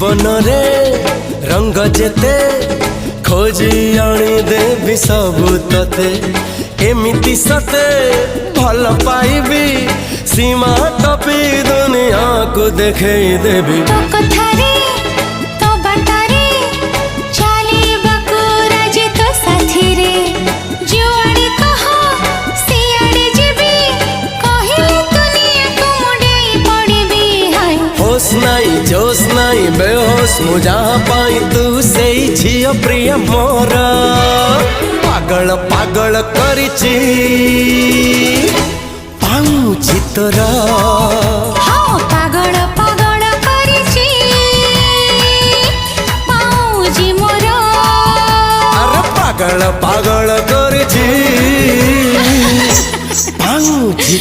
जीवन रे रंग जेते खोजी आनी देवी सबु तते एमिति सते भल पाइबी सीमा टपी दुनिया को देखे देवी तो कथारे तो बाटारे चाली बाकु राजी तो साथी रे जुआड़े कहो सियाड़े जीवी कहिले दुनिया को मुड़े पड़ीबी हाय होश नाई जोश नाई बेहोश मु जहाँ पाई तू से झियो प्रिय मोर पागल पागल करिची पाऊची तोरा हाँ पागल पागल करिची पाऊजी मोर अरे पागल पागल करिची पाऊची